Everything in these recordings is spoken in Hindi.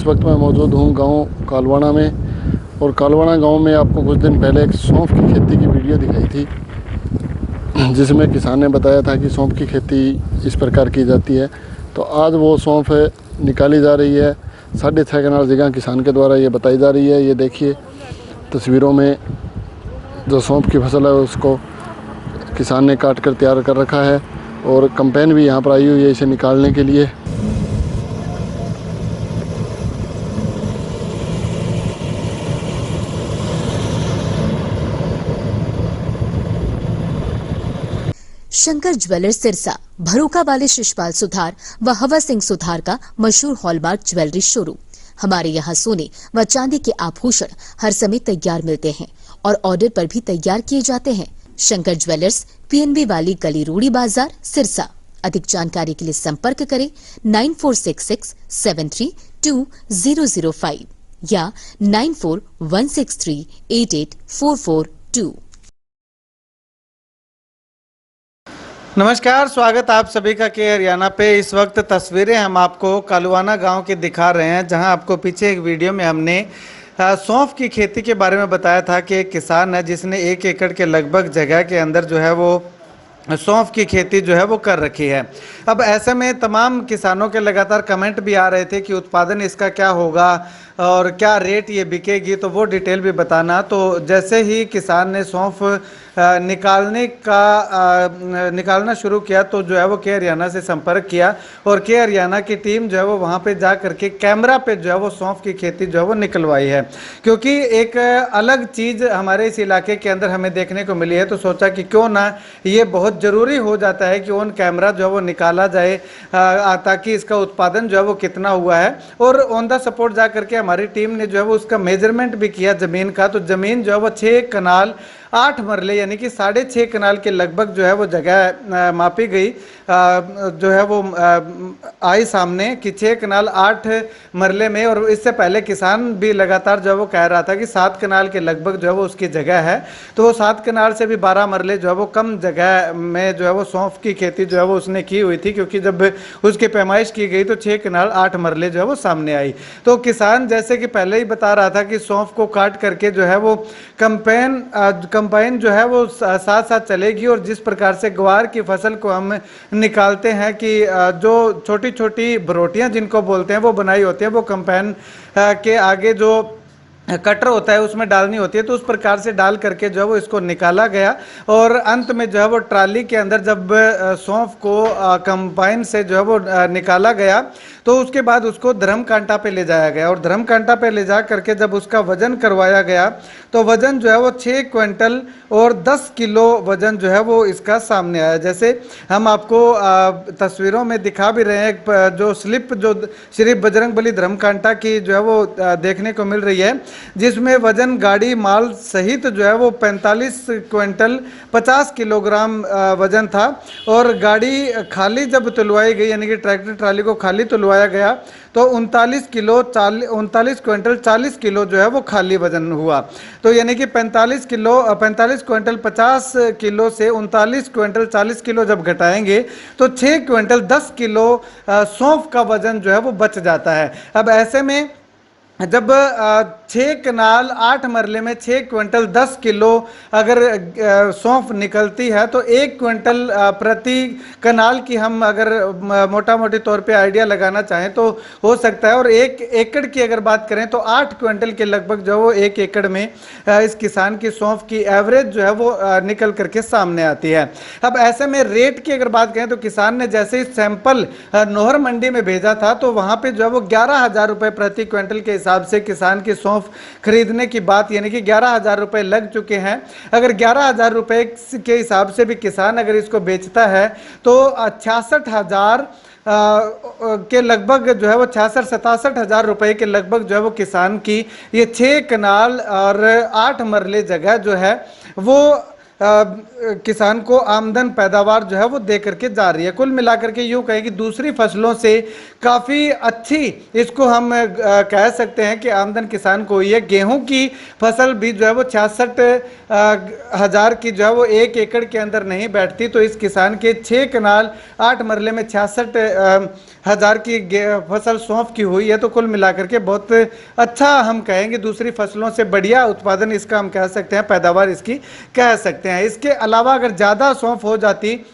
इस वक्त मैं मौजूद हूँ गांव कालवाना में। और कालवाना गांव में आपको कुछ दिन पहले एक सौंफ की खेती की वीडियो दिखाई थी, जिसमें किसान ने बताया था कि सौंफ की खेती इस प्रकार की जाती है। तो आज वो सौंफ निकाली जा रही है। 6.5 कनाल जगह किसान के द्वारा ये बताई जा रही है। ये देखिए तस्वीरों में जो सौंफ की फसल है उसको किसान ने काट कर तैयार कर रखा है और कंपेन भी यहाँ पर आई हुई है इसे निकालने के लिए। शंकर ज्वेलर्स सिरसा भरोका वाले शिशपाल सुथार व हवा सिंह सुथार का मशहूर हॉलमार्क ज्वेलरी शोरूम। हमारे यहाँ सोने व चांदी के आभूषण हर समय तैयार मिलते हैं और ऑर्डर पर भी तैयार किए जाते हैं। शंकर ज्वेलर्स पीएनबी वाली गली रूड़ी बाजार सिरसा। अधिक जानकारी के लिए संपर्क करें 9466732005 या 9416388442। नमस्कार, स्वागत आप सभी का के हरियाणा पे। इस वक्त तस्वीरें हम आपको कालवाना गांव की दिखा रहे हैं, जहां आपको पीछे एक वीडियो में हमने सौंफ की खेती के बारे में बताया था कि एक किसान है जिसने 1 एकड़ के लगभग जगह के अंदर जो है वो सौंफ की खेती जो है वो कर रखी है। अब ऐसे में तमाम किसानों के लगातार कमेंट भी आ रहे थे कि उत्पादन इसका क्या होगा और क्या रेट ये बिकेगी, तो वो डिटेल भी बताना। तो जैसे ही किसान ने सौंफ निकालना शुरू किया तो जो है वो के हरियाणा से संपर्क किया और के हरियाणा की टीम जो है वो वहाँ पे जा करके कैमरा पे जो है वो सौंफ की खेती जो है वो निकलवाई है। क्योंकि एक अलग चीज़ हमारे इस इलाके के अंदर हमें देखने को मिली है, तो सोचा कि क्यों ना ये बहुत ज़रूरी हो जाता है कि ऑन कैमरा जो है वो निकाला जाए, ताकि इसका उत्पादन जो है वो कितना हुआ है। और ऑन द स्पॉट जा करके हमारी टीम ने जो है वो उसका मेजरमेंट भी किया ज़मीन का। तो ज़मीन जो है वो 6 कनाल 8 मरले यानी कि 6.5 कनाल के लगभग जो है वो जगह मापी गई। जो है वो आई सामने कि 6 कनाल 8 मरले में। और इससे पहले किसान भी लगातार जो है वो कह रहा था कि 7 कनाल के लगभग जो है वो उसकी जगह है। तो वो 7 कनाल से भी 12 मरले जो है वो कम जगह में जो है वो सौंफ की खेती जो है वो उसने की हुई थी, क्योंकि जब उसकी पैमाइश की गई तो 6 कनाल 8 मरले जो है वो सामने आई। तो किसान जैसे कि पहले ही बता रहा था कि सौंफ को काट करके जो है वो कंबाइन जो है वो साथ साथ चलेगी। और जिस प्रकार से ग्वार की फसल को हम निकालते हैं कि जो छोटी छोटी बरोटियां जिनको बोलते हैं वो बनाई होती है, वो कंबाइन के आगे जो कटर होता है उसमें डालनी होती है। तो उस प्रकार से डाल करके जो है वो इसको निकाला गया। और अंत में जो है वो ट्राली के अंदर जब सौंफ को कंबाइन से जो है वो निकाला गया तो उसके बाद उसको धर्म कांटा पे ले जाया गया। और धर्म कांटा पे ले जा करके जब उसका वजन करवाया गया तो वजन जो है वो 6 क्विंटल और 10 किलो वजन जो है वो इसका सामने आया। जैसे हम आपको तस्वीरों में दिखा भी रहे हैं, जो स्लिप जो श्री बजरंगबली धर्म कांटा की जो है वो देखने को मिल रही है, जिसमें वजन गाड़ी माल सहित जो है वो 45 क्विंटल 50 किलोग्राम वजन था। और गाड़ी खाली जब तुलवाई गई यानी कि ट्रैक्टर ट्राली को खाली तुलवाया गया तो 39 क्विंटल 40 किलो जो है वो खाली वजन हुआ। तो यानी कि 45 क्विंटल 50 किलो से 39 क्विंटल 40 किलो जब घटाएंगे तो 6 क्विंटल 10 किलो सौंफ का वजन जो है वो बच जाता है। अब ऐसे में जब 6 कनाल 8 मरले में 6 क्विंटल 10 किलो अगर सौंफ निकलती है तो 1 क्विंटल प्रति कनाल की हम अगर मोटा मोटी तौर पे आइडिया लगाना चाहें तो हो सकता है। और 1 एकड़ की अगर बात करें तो 8 क्विंटल के लगभग जो वो 1 एकड़ में इस किसान की सौंफ की एवरेज जो है वो निकल करके सामने आती है। अब ऐसे में रेट की अगर बात करें तो किसान ने जैसे ही सैंपल नोहर मंडी में भेजा था तो वहाँ पर जो है वो 11,000 रुपये प्रति क्विंटल के हिसाब से किसान की सौंफ खरीदने की बात, यानी कि 11,000 रुपये लग चुके हैं। अगर 11,000 रुपये के हिसाब से भी किसान अगर इसको बेचता है तो 66,000 के लगभग जो है वो 66-67 रुपये के लगभग जो है वो किसान की ये 6 कनाल और 8 मरले जगह जो है वो किसान को आमदन पैदावार जो है वो दे करके जा रही है। कुल मिलाकर के यूँ कहें कि दूसरी फसलों से काफ़ी अच्छी इसको हम कह सकते हैं कि आमदन किसान को हुई है। गेहूं की फसल भी जो है वो 66,000 की जो है वो 1 एकड़ के अंदर नहीं बैठती, तो इस किसान के 6 कनाल 8 मरले में 66,000 की फसल सौंफ की हुई है। तो कुल मिलाकर के बहुत अच्छा हम कहेंगे, दूसरी फसलों से बढ़िया उत्पादन इसका हम कह सकते हैं, पैदावार इसकी कह सकते हैं। इसके अलावा अगर ज़्यादा सौंफ हो जाती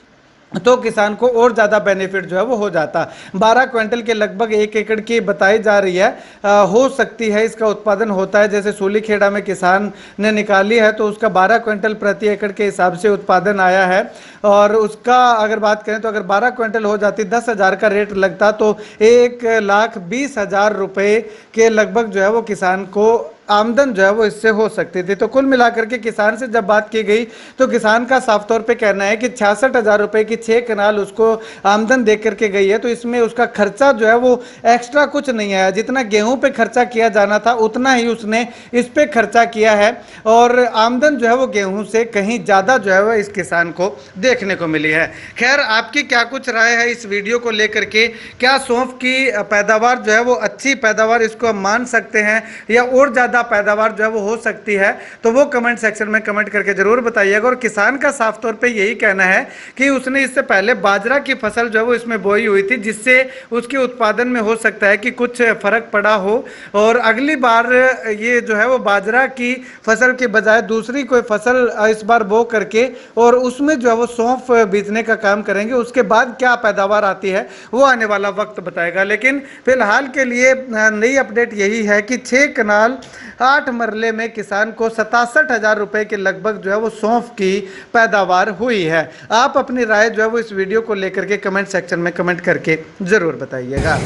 तो किसान को और ज़्यादा बेनिफिट जो है वो हो जाता। 12 क्विंटल के लगभग 1 एकड़ की बताई जा रही है, हो सकती है इसका उत्पादन होता है। जैसे सूलीखेड़ा में किसान ने निकाली है तो उसका 12 क्विंटल प्रति एकड़ के हिसाब से उत्पादन आया है। और उसका अगर बात करें तो अगर 12 क्विंटल हो जाती, 10,000 का रेट लगता, तो 1,20,000 रुपये के लगभग जो है वो किसान को आमदन जो है वो इससे हो सकती थी। तो कुल मिलाकर के किसान से जब बात की गई तो किसान का साफ तौर पे कहना है कि 66,000 रुपये की 6 कनाल उसको आमदन दे करके गई है। तो इसमें उसका खर्चा जो है वो एक्स्ट्रा कुछ नहीं आया, जितना गेहूं पे खर्चा किया जाना था उतना ही उसने इस पे खर्चा किया है। और आमदन जो है वो गेहूं से कहीं ज़्यादा जो है वो इस किसान को देखने को मिली है। खैर, आपकी क्या कुछ राय है इस वीडियो को लेकर के? क्या सौंफ की पैदावार जो है वो अच्छी पैदावार इसको हम मान सकते हैं या और ज़्यादा पैदावार जो है वो हो सकती है? तो वो कमेंट सेक्शन में कमेंट करके जरूर बताइएगा। और किसान का साफ तौर पे यही कहना है कि उसने इससे पहले बाजरा की फसल जो है वो इसमें बोई हुई थी, जिससे उसके उत्पादन में हो सकता है कि कुछ फर्क पड़ा हो। और अगली बार ये जो है वो बाजरा की फसल के बजाय दूसरी कोई फसल इस बार बो करके और उसमें जो है वो सौंफ बीजने का काम करेंगे। उसके बाद क्या पैदावार आती है वो आने वाला वक्त बताएगा। लेकिन फिलहाल के लिए नई अपडेट यही है कि 6 कनाल 8 मरले में किसान को 67,000 रुपये के लगभग जो है वो सौंफ की पैदावार हुई है। आप अपनी राय जो है वो इस वीडियो को लेकर के कमेंट सेक्शन में कमेंट करके जरूर बताइएगा।